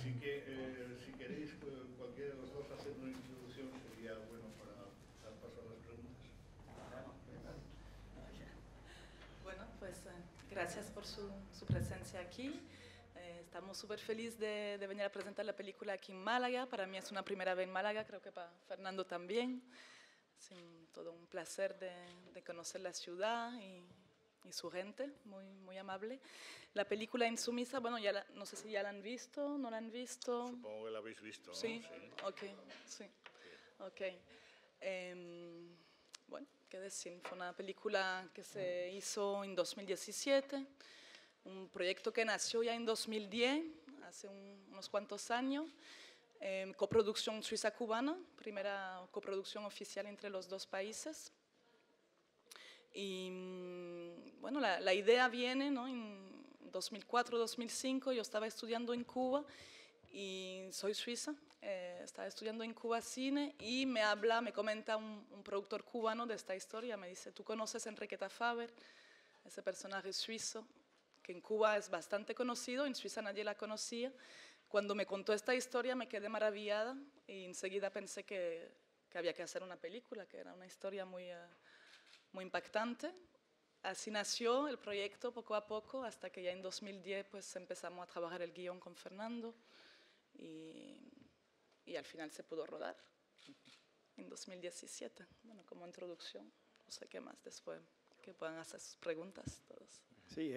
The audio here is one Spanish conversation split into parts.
Así que si queréis cualquiera de los dos hacer una introducción sería bueno para dar paso a las preguntas. Bueno, pues gracias por su presencia aquí. Estamos súper felices de venir a presentar la película aquí en Málaga. Para mí es una primera vez en Málaga, creo que para Fernando también. Es todo un placer de conocer la ciudad y su gente, muy amable. La película Insumisa, bueno, no sé si ya la han visto, ¿no la han visto? Supongo que la habéis visto, ¿no? Sí, ok, sí. Ok. Bueno, qué decir, fue una película que se hizo en 2017, un proyecto que nació ya en 2010, hace unos cuantos años, coproducción suiza-cubana, primera coproducción oficial entre los dos países. Y bueno, la idea viene, ¿no? En 2004-2005, yo estaba estudiando en Cuba y soy suiza, estaba estudiando en Cuba cine y me comenta un productor cubano de esta historia, me dice, ¿tú conoces a Enriqueta Faber? Ese personaje suizo que en Cuba es bastante conocido, en Suiza nadie la conocía. Cuando me contó esta historia me quedé maravillada y enseguida pensé que había que hacer una película, que era una historia muy impactante. Así nació el proyecto poco a poco, hasta que ya en 2010 pues, empezamos a trabajar el guión con Fernando y al final se pudo rodar en 2017. Bueno, como introducción, no sé qué más después, que puedan hacer sus preguntas todos. Sí,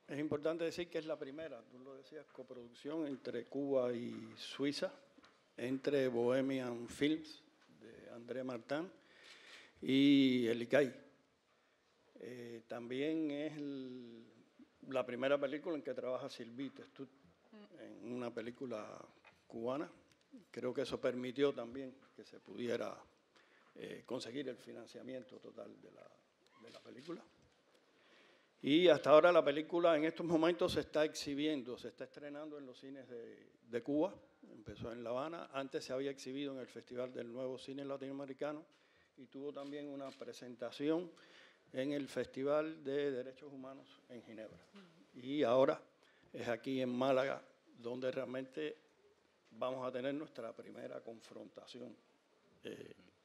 es importante decir que es la primera, tú lo decías, coproducción entre Cuba y Suiza, entre Bohemian Films de André Martin y el ICAI. También es la primera película en que trabaja Sylvie Testud, en una película cubana. Creo que eso permitió también que se pudiera conseguir el financiamiento total de la película. Y hasta ahora la película en estos momentos se está exhibiendo, se está estrenando en los cines de Cuba, empezó en La Habana, antes se había exhibido en el Festival del Nuevo Cine Latinoamericano y tuvo también una presentación en el Festival de Derechos Humanos en Ginebra. Y ahora es aquí en Málaga donde realmente vamos a tener nuestra primera confrontación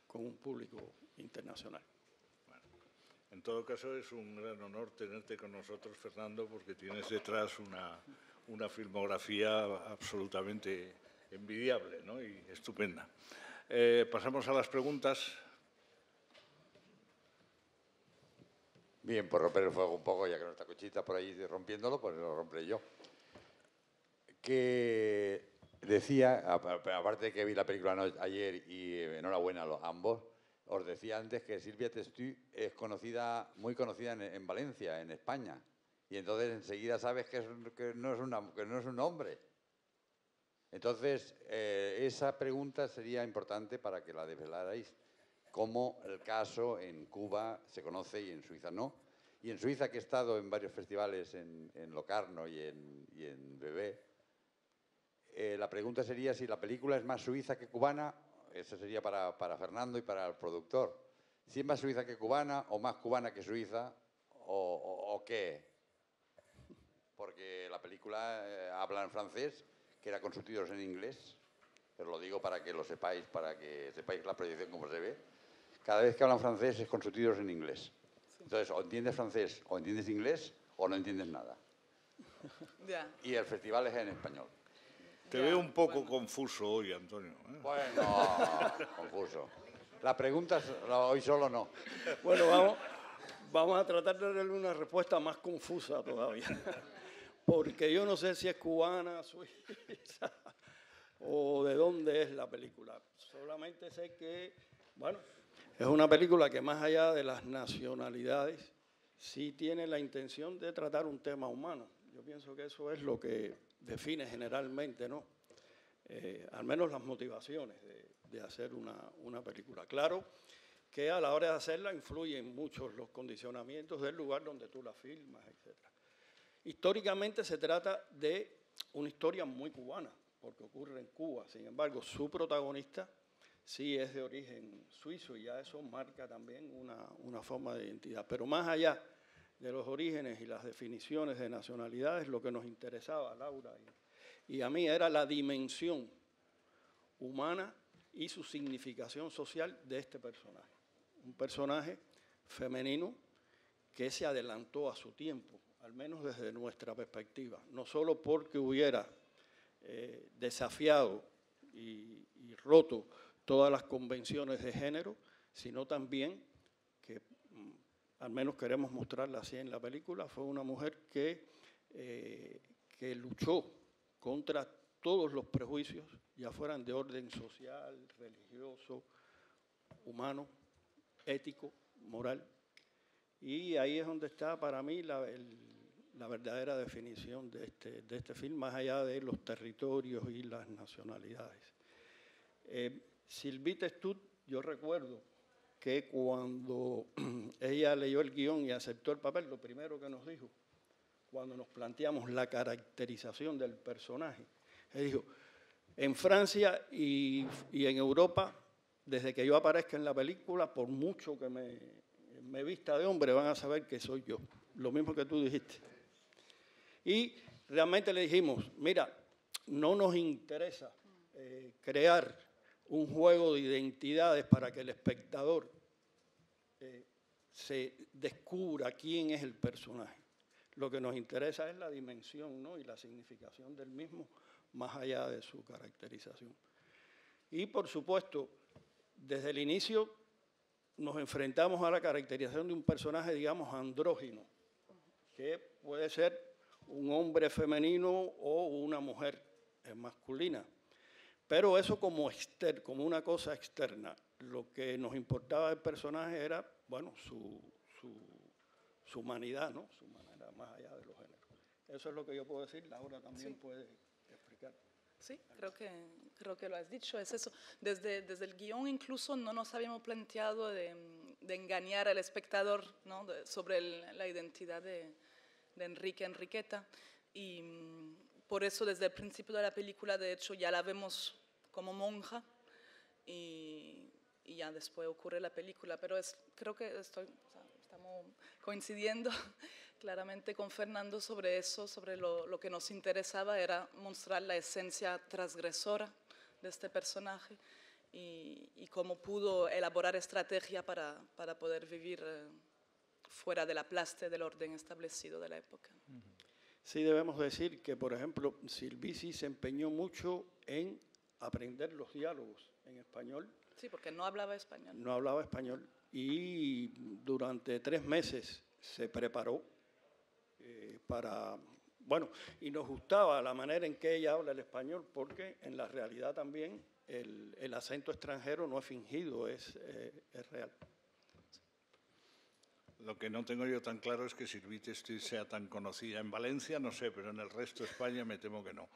con un público internacional. Bueno, en todo caso es un gran honor tenerte con nosotros, Fernando, porque tienes detrás una filmografía absolutamente envidiable, ¿no? Y estupenda. Pasamos a las preguntas. Bien, por romper el fuego un poco, ya que no está Conchita por ahí rompiéndolo, pues lo romperé yo. Que decía, aparte de que vi la película ayer y enhorabuena a ambos, os decía antes que Sylvie Testud es muy conocida en Valencia, en España. Y entonces enseguida sabes que no es un hombre. Entonces, esa pregunta sería importante para que la desvelarais. Cómo el caso en Cuba se conoce y en Suiza no. Y en Suiza, que he estado en varios festivales, en Locarno y en Bebé, la pregunta sería si la película es más suiza que cubana. Eso sería para Fernando y para el productor. Si es más suiza que cubana o más cubana que suiza o qué. Porque la película habla en francés, que era con subtítulos en inglés. Os lo digo para que lo sepáis, para que sepáis la proyección como se ve. Cada vez que hablan francés es con subtítulos en inglés. Entonces, o entiendes francés, o entiendes inglés, o no entiendes nada. Y el festival es en español. Te veo un poco confuso hoy, Antonio. Bueno, confuso. La pregunta hoy solo no. Bueno, vamos a tratar de darle una respuesta más confusa todavía. Porque yo no sé si es cubana, suiza o de dónde es la película. Solamente sé que, bueno, es una película que más allá de las nacionalidades sí tiene la intención de tratar un tema humano. Yo pienso que eso es lo que define generalmente, ¿no? Al menos las motivaciones de hacer una película. Claro que a la hora de hacerla influyen muchos los condicionamientos del lugar donde tú la filmas, etc. Históricamente se trata de una historia muy cubana, porque ocurre en Cuba. Sin embargo, su protagonista sí es de origen suizo y ya eso marca también una forma de identidad. Pero más allá de los orígenes y las definiciones de nacionalidades, lo que nos interesaba a Laura y a mí era la dimensión humana y su significación social de este personaje. Un personaje femenino que se adelantó a su tiempo, al menos desde nuestra perspectiva, no solo porque hubiera desafiado y roto todas las convenciones de género, sino también que, al menos queremos mostrarla así en la película, fue una mujer que luchó contra todos los prejuicios, ya fueran de orden social, religioso, humano, ético, moral. Y ahí es donde está para mí la verdadera definición de este film, más allá de los territorios y las nacionalidades. Sylvie Testud, yo recuerdo que cuando ella leyó el guión y aceptó el papel, lo primero que nos dijo, cuando nos planteamos la caracterización del personaje, ella dijo, en Francia y en Europa, desde que yo aparezca en la película, por mucho que me vista de hombre, van a saber que soy yo. Lo mismo que tú dijiste. Y realmente le dijimos, mira, no nos interesa crear un juego de identidades para que el espectador se descubra quién es el personaje. Lo que nos interesa es la dimensión, ¿no? Y la significación del mismo, más allá de su caracterización. Y, por supuesto, desde el inicio nos enfrentamos a la caracterización de un personaje, digamos, andrógino, que puede ser un hombre femenino o una mujer masculina. Pero eso como una cosa externa. Lo que nos importaba del personaje era, bueno, su humanidad, ¿no? Su manera más allá de los géneros. Eso es lo que yo puedo decir. Laura también puede explicar. Sí, creo que lo has dicho, es eso. Desde el guión incluso no nos habíamos planteado de engañar al espectador, ¿no? Sobre la identidad de Enriqueta. Y por eso desde el principio de la película, de hecho, ya la vemos como monja y ya después ocurre la película. Pero creo que estamos coincidiendo claramente con Fernando sobre eso, sobre lo que nos interesaba era mostrar la esencia transgresora de este personaje y cómo pudo elaborar estrategia para poder vivir fuera del aplaste del orden establecido de la época. Sí, debemos decir que, por ejemplo, Sylvie se empeñó mucho en aprender los diálogos en español. Sí, porque no hablaba español. No hablaba español y durante 3 meses se preparó para... Bueno, y nos gustaba la manera en que ella habla el español porque en la realidad también el acento extranjero no es fingido, es real. Lo que no tengo yo tan claro es que Sylvie Testud sea tan conocida en Valencia, no sé, pero en el resto de España me temo que no.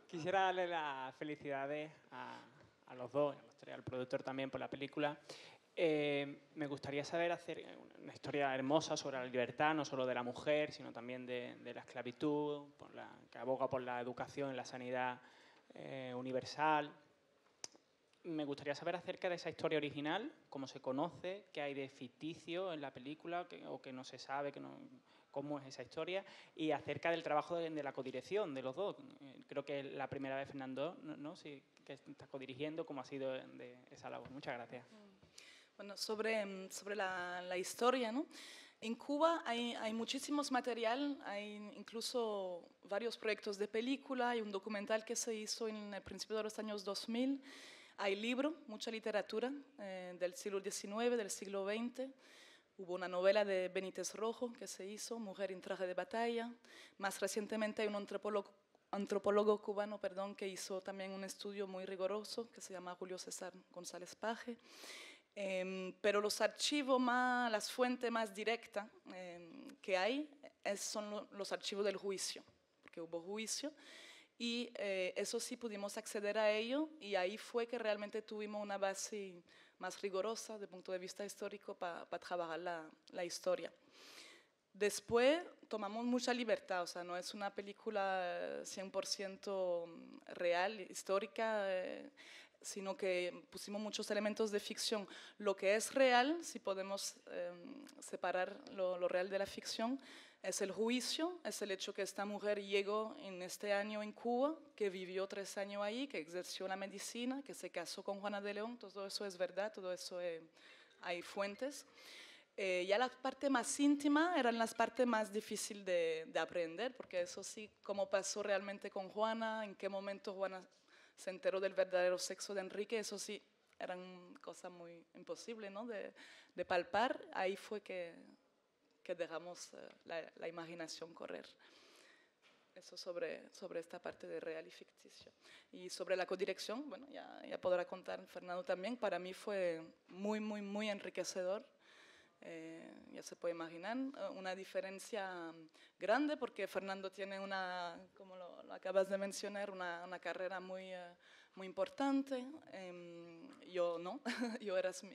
Quisiera darle las felicidades a los dos, al productor también por la película. Me gustaría saber hacer una historia hermosa sobre la libertad, no solo de la mujer, sino también de la esclavitud, que aboga por la educación y la sanidad universal. Me gustaría saber acerca de esa historia original, cómo se conoce, qué hay de ficticio en la película o que no se sabe, cómo es esa historia, y acerca del trabajo de la codirección de los dos. Creo que es la primera vez, Fernando, ¿no? Sí, que estás codirigiendo, cómo ha sido de esa labor. Muchas gracias. Bueno, sobre la historia, ¿no? En Cuba hay muchísimos material, hay incluso varios proyectos de película, hay un documental que se hizo en el principio de los años 2000, hay libro, mucha literatura del siglo XIX, del siglo XX. Hubo una novela de Benítez Rojo que se hizo, Mujer en traje de batalla. Más recientemente hay un antropólogo cubano, que hizo también un estudio muy riguroso que se llama Julio César González Paje. Pero los archivos las fuentes más directas que hay son los archivos del juicio, porque hubo juicio. Y eso sí pudimos acceder a ello y ahí fue que realmente tuvimos una base más rigurosa desde el punto de vista histórico para trabajar la historia. Después tomamos mucha libertad, o sea, no es una película 100% real, histórica. sino que pusimos muchos elementos de ficción. Lo que es real, si podemos separar lo real de la ficción, es el juicio, es el hecho que esta mujer llegó en este año en Cuba, que vivió 3 años ahí, que ejerció la medicina, que se casó con Juana de León, todo eso es verdad, todo eso hay fuentes. Ya la parte más íntima eran las partes más difíciles de aprender, porque eso sí, cómo pasó realmente con Juana, en qué momento Juana se enteró del verdadero sexo de Enrique, eso sí, eran cosas muy imposibles, ¿no? de palpar. Ahí fue que dejamos la imaginación correr. Eso sobre esta parte de real y ficticio. Y sobre la codirección, bueno, ya podrá contar Fernando también, para mí fue muy, muy, muy enriquecedor. Ya se puede imaginar, una diferencia grande porque Fernando tiene como lo acabas de mencionar, una carrera muy, muy importante. Yo no,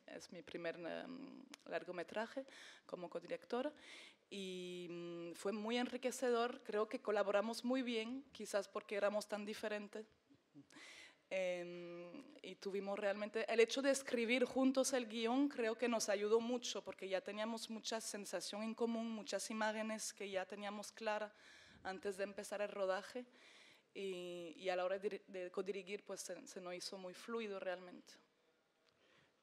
es mi primer largometraje como codirectora y fue muy enriquecedor, creo que colaboramos muy bien, quizás porque éramos tan diferentes. Y tuvimos realmente, el hecho de escribir juntos el guión creo que nos ayudó mucho porque ya teníamos mucha sensación en común, muchas imágenes que ya teníamos claras antes de empezar el rodaje y a la hora de codirigir pues se nos hizo muy fluido realmente.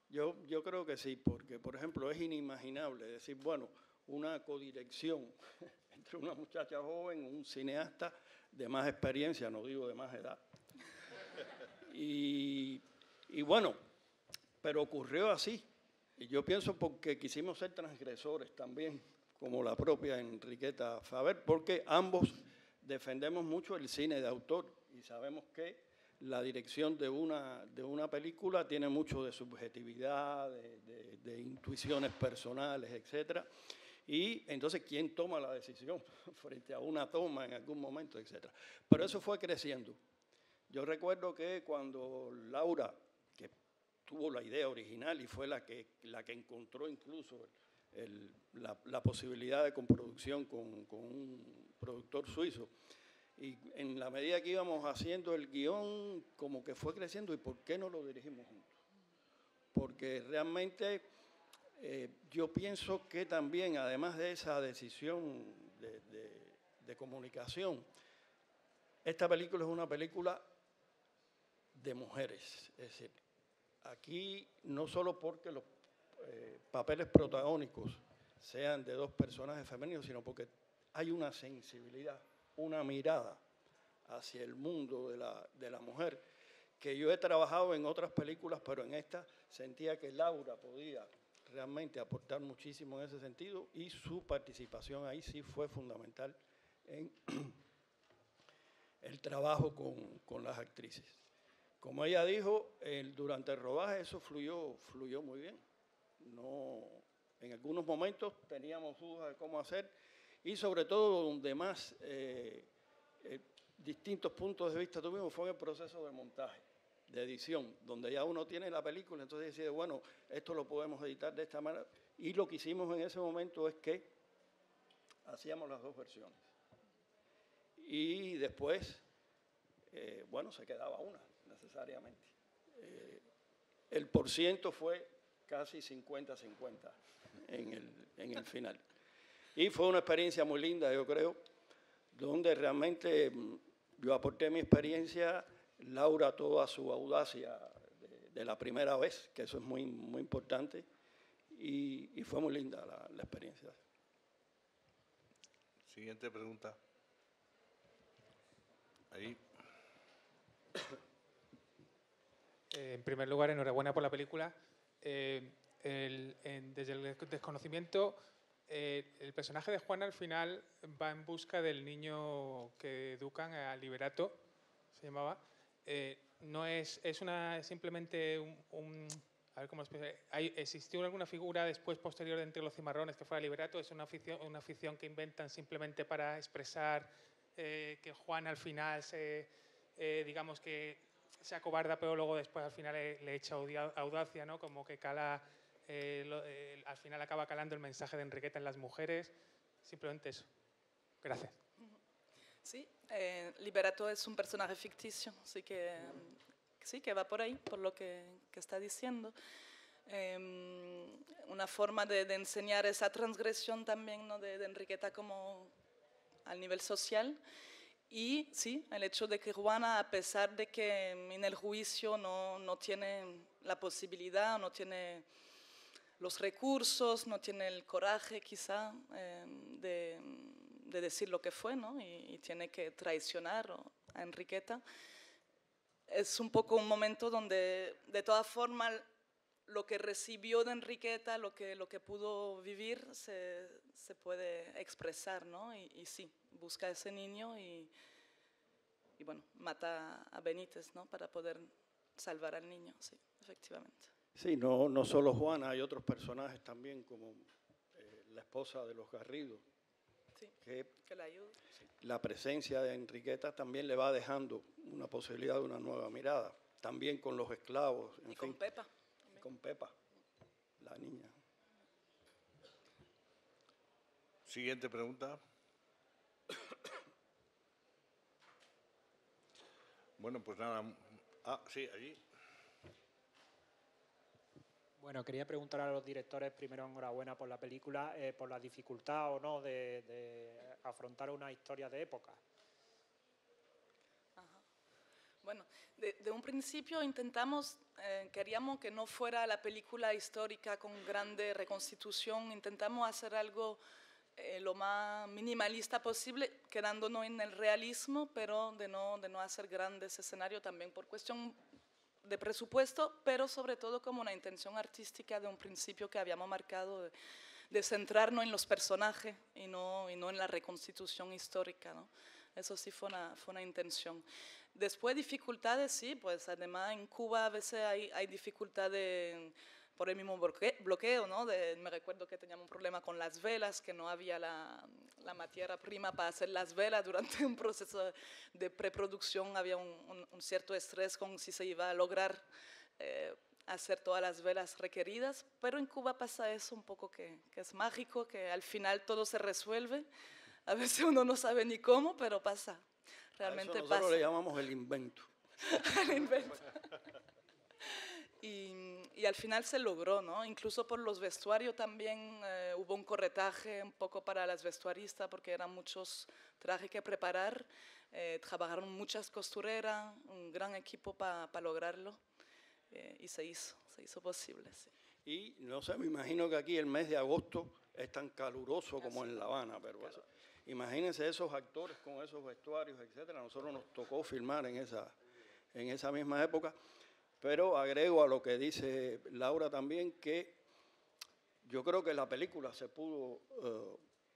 Yo creo que sí, porque por ejemplo es inimaginable decir, bueno, una codirección entre una muchacha joven, un cineasta de más experiencia, no digo de más edad. Y bueno, pero ocurrió así. Y yo pienso porque quisimos ser transgresores también, como la propia Enriqueta Faber, porque ambos defendemos mucho el cine de autor y sabemos que la dirección de una película tiene mucho de subjetividad, de intuiciones personales, etcétera. Y entonces, ¿quién toma la decisión frente a una toma en algún momento, etcétera? Pero eso fue creciendo. Yo recuerdo que cuando Laura, que tuvo la idea original y fue la que encontró incluso la posibilidad de coproducción con un productor suizo, y en la medida que íbamos haciendo el guión, como que fue creciendo, ¿y por qué no lo dirigimos juntos? Porque realmente yo pienso que también, además de esa decisión de comunicación, esta película es una película de mujeres, es decir, aquí no solo porque los papeles protagónicos sean de 2 personajes femeninos, sino porque hay una sensibilidad, una mirada hacia el mundo de la mujer, que yo he trabajado en otras películas, pero en esta sentía que Laura podía realmente aportar muchísimo en ese sentido y su participación ahí sí fue fundamental en el trabajo con las actrices. Como ella dijo, durante el rodaje eso fluyó muy bien. No, en algunos momentos teníamos dudas de cómo hacer y sobre todo donde más distintos puntos de vista tuvimos fue en el proceso de montaje, de edición, donde ya uno tiene la película, entonces decide, bueno, esto lo podemos editar de esta manera. Y lo que hicimos en ese momento es que hacíamos las 2 versiones. Y después, bueno, se quedaba una necesariamente. El porciento fue casi 50-50 en el final. Y fue una experiencia muy linda, yo creo, donde realmente yo aporté mi experiencia, Laura toda su audacia de la primera vez, que eso es muy, muy importante, y fue muy linda la experiencia. Siguiente pregunta. Ahí. En primer lugar, enhorabuena por la película. Desde el desconocimiento, el personaje de Juana al final va en busca del niño que educan a Liberato, se llamaba. No es simplemente a ver cómo ¿existió alguna figura después posterior de Entre los cimarrones que fuera Liberato? ¿Es una ficción que inventan simplemente para expresar que Juana al final digamos que se acobarda, pero luego después al final le echa audacia, ¿no? Como que cala, al final acaba calando el mensaje de Enriqueta en las mujeres. Simplemente eso. Gracias. Sí, Liberato es un personaje ficticio, así que sí, que va por ahí, por lo que está diciendo. Una forma de enseñar esa transgresión también, ¿no? de Enriqueta como al nivel social. Y sí, el hecho de que Juana, a pesar de que en el juicio no tiene la posibilidad, no tiene los recursos, no tiene el coraje quizá de decir lo que fue, ¿no? y tiene que traicionar a Enriqueta, es un poco un momento donde de todas formas lo que recibió de Enriqueta, lo que pudo vivir, se puede expresar, ¿no? Y sí, busca a ese niño y bueno, mata a Benítez, ¿no? Para poder salvar al niño, sí, efectivamente. Sí, no solo Juana, hay otros personajes también, como la esposa de los Garrido, sí, que la ayuda. Sí. La presencia de Enriqueta también le va dejando una posibilidad de una nueva mirada, también con los esclavos. Y con Pepa. Con Pepa, la niña. Siguiente pregunta. Bueno, pues nada. Sí, allí. Bueno, quería preguntar a los directores, primero enhorabuena por la película, por la dificultad o no de afrontar una historia de época. Ajá. Bueno, de un principio queríamos que no fuera la película histórica con grande reconstitución, intentamos hacer algo lo más minimalista posible, quedándonos en el realismo, pero de no hacer grandes escenarios también por cuestión de presupuesto, pero sobre todo como una intención artística de un principio que habíamos marcado de centrarnos en los personajes y no en la reconstitución histórica, ¿no? Eso sí fue una intención. Después dificultades, sí, pues además en Cuba a veces hay dificultades por el mismo bloqueo, ¿no? Me recuerdo que teníamos un problema con las velas, que no había la materia prima para hacer las velas. Durante un proceso de preproducción había un cierto estrés con si se iba a lograr hacer todas las velas requeridas, pero en Cuba pasa eso un poco que es mágico, que al final todo se resuelve. A veces uno no sabe ni cómo, pero pasa. Realmente nosotros pasa. Le llamamos el invento. El invento. Y al final se logró, ¿no? Incluso por los vestuarios también hubo un corretaje un poco para las vestuaristas porque eran muchos trajes que preparar, trabajaron muchas costureras, un gran equipo para lograrlo y se hizo posible, sí. Y no sé, me imagino que aquí el mes de agosto es tan caluroso como en La Habana, pero claro. Imagínense esos actores con esos vestuarios, etcétera. Nosotros nos tocó filmar en esa misma época. Pero agrego a lo que dice Laura también que yo creo que la película se pudo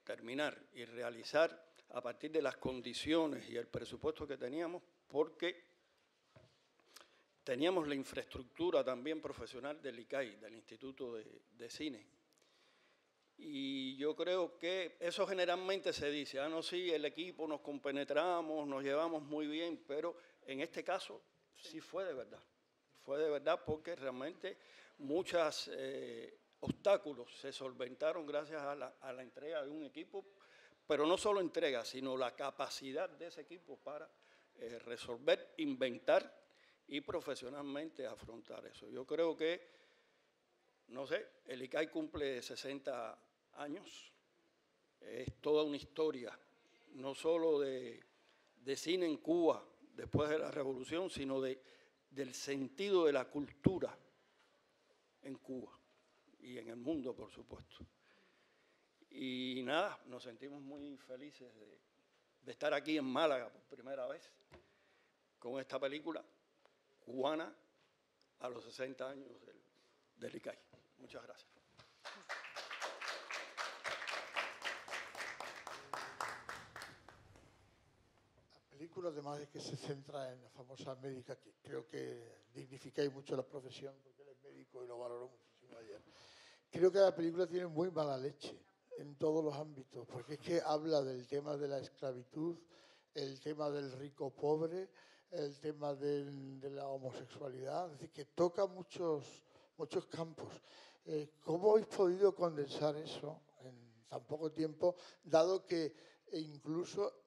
terminar y realizar a partir de las condiciones y el presupuesto que teníamos, porque teníamos la infraestructura también profesional del ICAI, del Instituto de Cine. Y yo creo que eso generalmente se dice, no, sí, el equipo nos compenetramos, nos llevamos muy bien, pero en este caso sí fue de verdad. Fue de verdad porque realmente muchos obstáculos se solventaron gracias a la entrega de un equipo, pero no solo entrega, sino la capacidad de ese equipo para resolver, inventar y profesionalmente afrontar eso. Yo creo que, no sé, el ICAI cumple 60 años, es toda una historia, no solo de cine en Cuba después de la Revolución, sino del sentido de la cultura en Cuba y en el mundo, por supuesto. Y nada, nos sentimos muy felices de estar aquí en Málaga por primera vez con esta película cubana a los 60 años del ICAI. Muchas gracias. La película, además de que se centra en la famosa médica, que creo que dignificáis mucho la profesión, porque él es médico y lo valoró muchísimo ayer. Creo que la película tiene muy mala leche en todos los ámbitos, porque es que habla del tema de la esclavitud, el tema del rico pobre, el tema de la homosexualidad, es decir, que toca muchos campos. ¿Cómo habéis podido condensar eso en tan poco tiempo, dado que incluso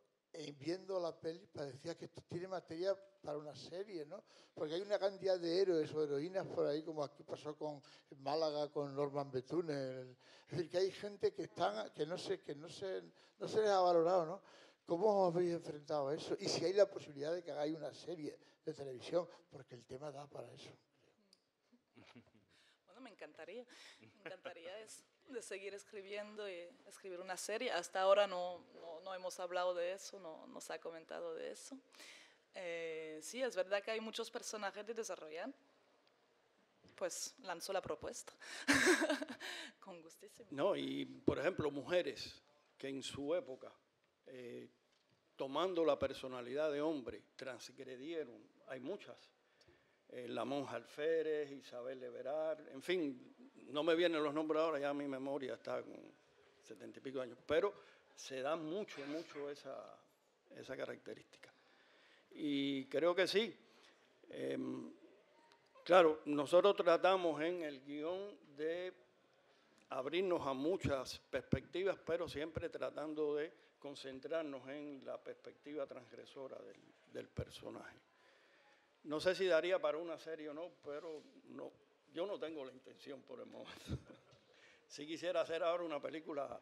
viendo la peli parecía que esto tiene materia para una serie, ¿no? Porque hay una cantidad de héroes o heroínas por ahí, como aquí pasó con Málaga, con Norman Betune. Es decir, que hay gente que no se les ha valorado, ¿no? ¿Cómo os habéis enfrentado a eso? Y si hay la posibilidad de que hagáis una serie de televisión, porque el tema da para eso. Bueno, me encantaría de seguir escribiendo y escribir una serie. Hasta ahora no hemos hablado de eso, no se ha comentado de eso. Sí, es verdad que hay muchos personajes de desarrollar. Pues lanzo la propuesta. Con gustísimo. No, y por ejemplo, mujeres que en su época, tomando la personalidad de hombre, transgredieron, hay muchas. La monja Alférez, Isabel Everard, en fin, no me vienen los nombres ahora, ya mi memoria está con 70 y pico años, pero se da mucho esa característica. Y creo que sí. Claro, nosotros tratamos en el guión de abrirnos a muchas perspectivas, pero siempre tratando de concentrarnos en la perspectiva transgresora del personaje. No sé si daría para una serie o no, pero yo no tengo la intención por el momento. Si quisiera hacer ahora una película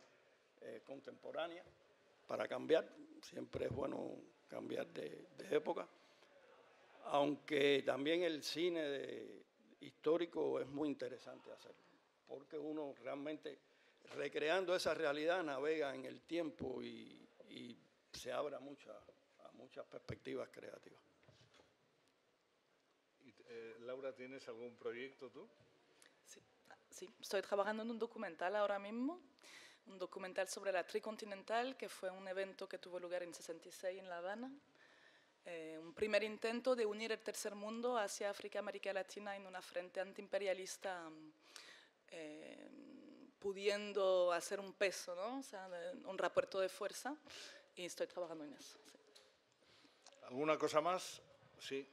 contemporánea para cambiar, siempre es bueno cambiar de época, aunque también el cine histórico es muy interesante hacerlo, porque uno realmente, recreando esa realidad, navega en el tiempo y se abre a muchas perspectivas creativas. Laura, ¿tienes algún proyecto tú? Sí, estoy trabajando en un documental ahora mismo, un documental sobre la Tricontinental, que fue un evento que tuvo lugar en 66 en La Habana. Un primer intento de unir el tercer mundo, Asia, África, América Latina, en una frente antiimperialista, pudiendo hacer un peso, ¿no? O sea, un repuerto de fuerza, y estoy trabajando en eso. Sí. ¿Alguna cosa más? Sí.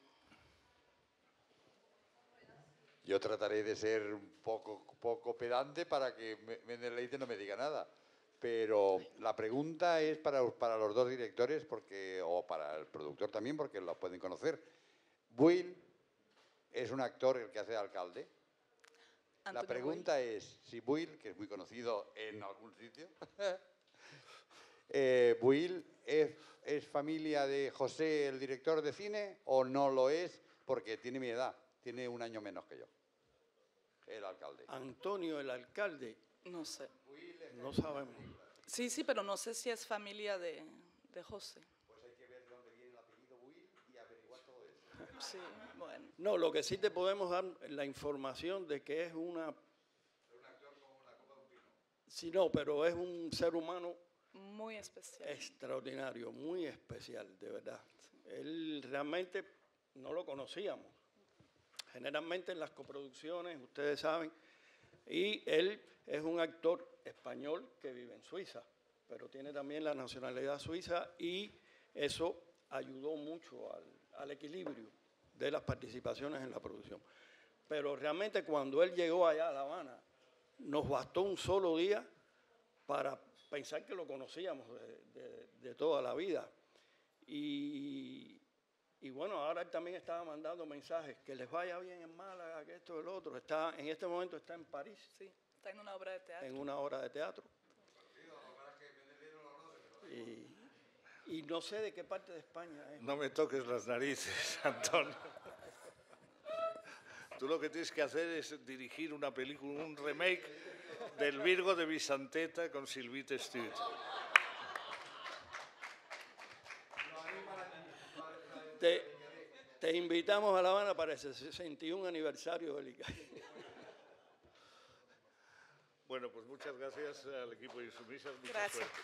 Yo trataré de ser un poco pedante para que Mendeléite no me diga nada. Pero la pregunta es para los dos directores, o para el productor también, porque lo pueden conocer. Buil es un actor el que hace de alcalde. La pregunta es si Buil, que es muy conocido en algún sitio, Buil es familia de José, el director de cine, o no lo es porque tiene mi edad, tiene un año menos que yo. El alcalde. Antonio, el alcalde. No sé. No sabemos. Sí, pero no sé si es familia de José. Pues hay que ver de dónde viene el apellido Buil y averiguar todo eso. Sí, bueno. No, lo que sí te podemos dar la información de que es un actor como la copa de un pino. Sí, no, pero es un ser humano muy especial. Extraordinario, muy especial, de verdad. Él realmente no lo conocíamos. Generalmente en las coproducciones, ustedes saben, y él es un actor español que vive en Suiza, pero tiene también la nacionalidad suiza y eso ayudó mucho al equilibrio de las participaciones en la producción. Pero realmente cuando él llegó allá a La Habana, nos bastó un solo día para pensar que lo conocíamos de toda la vida. Y bueno, ahora él también estaba mandando mensajes, que les vaya bien en Málaga, que esto y lo otro. En este momento está en París. Sí, está en una obra de teatro. En una obra de teatro. Y no sé de qué parte de España es. No me toques las narices, Antonio. Tú lo que tienes que hacer es dirigir una película, un remake del Virgo de Vicenteta con Sylvie Stewart. Te invitamos a La Habana para ese 61 aniversario del ICAI. Bueno, pues muchas gracias al equipo de Insumisas. Gracias. Suerte.